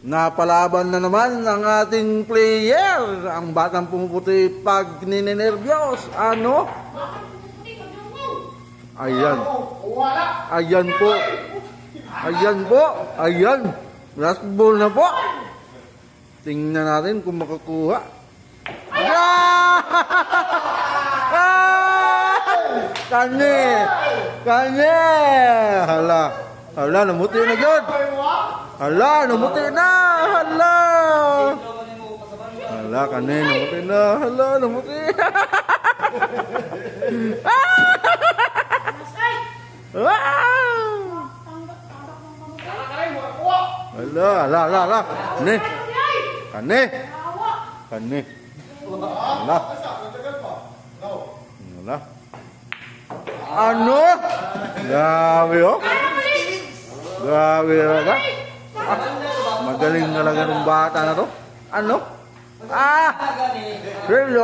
Napalaban na naman ang ating player. Ang batang pumuputi pag ninenervyos. Ano? Ayan. Ayan po. Ayan po. Ayan. Last ball na po. Tingnan natin kung makakuha. Ah! Kani! Kani! Hala. Hala, namuti na yun. Hala, namuti na. Hala. Hala, kani, namuti na. Hala, namuti. Hala, hala, hala, hala. Kani. Kani. Kani. Hala. Hala. Ano? Grabe oh. Grabe talaga. Ah, magaling talaga ng bata na to. Ano? Ah! Seryo!